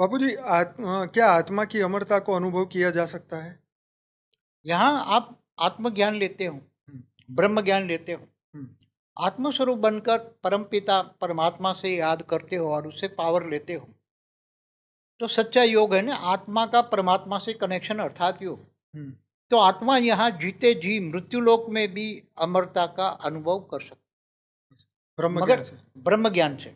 बापूजी, क्या आत्मा की अमरता को अनुभव किया जा सकता है? यहाँ आप आत्मज्ञान लेते हो, हम्म, ब्रह्म ज्ञान लेते हो, हम्म, आत्मस्वरूप बनकर परमपिता परमात्मा से याद करते हो और उससे पावर लेते हो, तो सच्चा योग है ना, आत्मा का परमात्मा से कनेक्शन अर्थात योग। हम्म। तो आत्मा यहाँ जीते जी मृत्यु लोक में भी अमरता का अनुभव कर सकती, ब्रह्म मगर ज्ञान से। ब्रह्म ज्ञान से।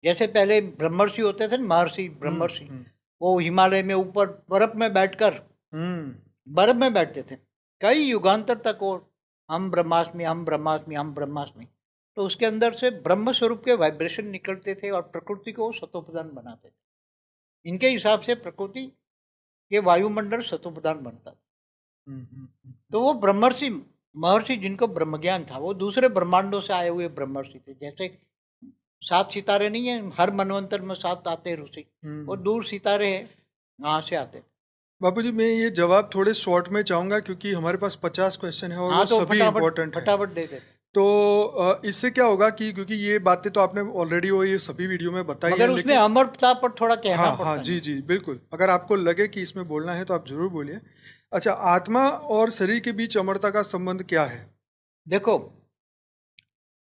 जैसे पहले ब्रह्मर्षि होते थे ना, महर्षि हम्म, ब्रह्मर्षि, हम्म, वो हिमालय में ऊपर बर्फ में बैठकर हम्म। बर्फ में बैठते थे कई युगांतर तक। वो हम ब्रह्मास्मि, हम ब्रह्मास्मि, हम ब्रह्मास्मि, तो उसके अंदर से ब्रह्म स्वरूप के वाइब्रेशन निकलते थे और प्रकृति को सतोप्रधान बनाते थे। इनके हिसाब से प्रकृति के वायुमंडल सतोप्रधान बनता था। हम्म, तो वो ब्रह्मर्षि महर्षि जिनको ब्रह्म ज्ञान था, वो दूसरे ब्रह्मांडों से आए हुए ब्रह्मर्षि थे। जैसे 7 सितारे नहीं है, हर मनवंतर में 7 आते हैं ऋषि, वो हम्म। दूर सितारे हैं, वहां से आते थे। बापूजी, मैं ये जवाब थोड़े शॉर्ट में चाहूंगा क्योंकि हमारे पास 50 क्वेश्चन है और वो हाँ, तो सभी फटाफट इम्पोर्टेंट है। फटाफट दे दे। तो इससे क्या होगा कि क्योंकि ये बातें तो आपने ऑलरेडी वो ये सभी वीडियो में बताई है, मगर उसमें लेकिन अमरता पर थोड़ा कहना हाँ हाँ, पड़ता है जी ना। जी बिल्कुल, अगर आपको लगे कि इसमें बोलना है तो आप जरूर बोलिए। अच्छा, आत्मा और शरीर के बीच अमरता का संबंध क्या है? देखो,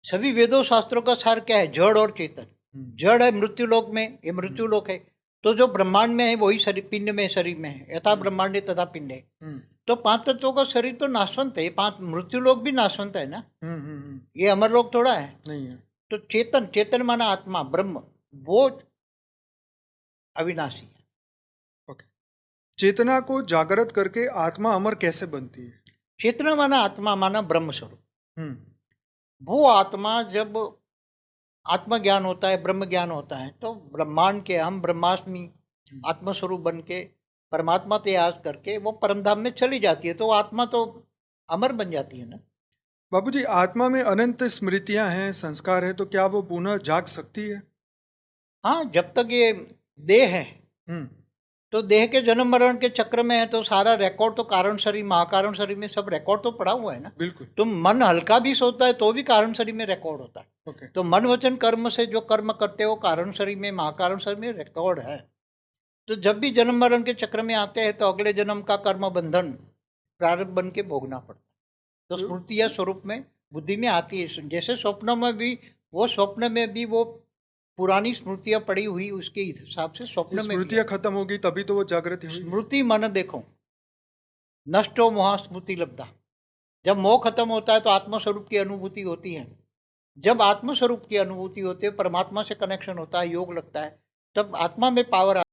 सभी वेदों शास्त्रों का सार क्या है? जड़ और चेतन। हम्म, जड़ है मृत्यु लोक में, ये हम्म, मृत्यु लोक है। तो जो ब्रह्मांड में है वही शरीर पिंड में, शरीर में है, यथा हम्म, ब्रह्मांड तथा पिंड है। हम्म, तो 5 तत्वों का शरीर तो नाशवंत है, ये 5 मृत्यु लोक भी नाशवंत है ना, हम्म। ये अमर लोक थोड़ा है। नहीं है। तो चेतन, चेतन माना आत्मा ब्रह्म, वो अविनाशी है। ओके। चेतना को जागृत करके आत्मा अमर कैसे बनती है? चेतना माना आत्मा माना ब्रह्म स्वरूप। हम्म, वो आत्मा जब आत्मज्ञान होता है, ब्रह्म ज्ञान होता है, तो ब्रह्मांड के हम ब्रह्मास्मि हम्म। आत्मस्वरूप बन के परमात्मा ते याद करके वो परमधाम में चली जाती है, तो वो आत्मा तो अमर बन जाती है ना। बाबूजी, आत्मा में अनंत स्मृतियां हैं, संस्कार है, तो क्या वो पुनः जाग सकती है? हाँ, जब तक ये देह है, हम्म, तो देह के जन्म मरण के चक्र में है, तो सारा रिकॉर्ड तो कारण शरीर महाकारण शरीर में सब रिकॉर्ड तो पड़ा हुआ है ना। बिल्कुल। तो मन हल्का भी सोता है तो भी कारण शरीर में रिकॉर्ड होता है। ओके। तो मन वचन कर्म से जो कर्म करते हो कारण शरीर में महाकारण शरीर में रिकॉर्ड है। तो जब भी जन्म मरण के चक्र में आते हैं तो अगले जन्म का कर्म बंधन प्रारब्ध बन के भोगना पड़ता है। तो तो स्मृति या स्वरूप में बुद्धि में आती है। जैसे स्वप्नों में भी, वो स्वप्न में भी वो पुरानी स्मृतियां पड़ी हुई उसके हिसाब से ये स्वप्न में भी स्मृतियां है। खत्म होगी तभी तो वो जागृति हुई। स्मृति मन देखो, नष्टो मोह स्मृति लब्धा। जब मोह खत्म होता है तो आत्मस्वरूप की अनुभूति होती है। जब आत्मस्वरूप की अनुभूति होती है, परमात्मा से कनेक्शन होता है, योग लगता है, तब आत्मा में पावर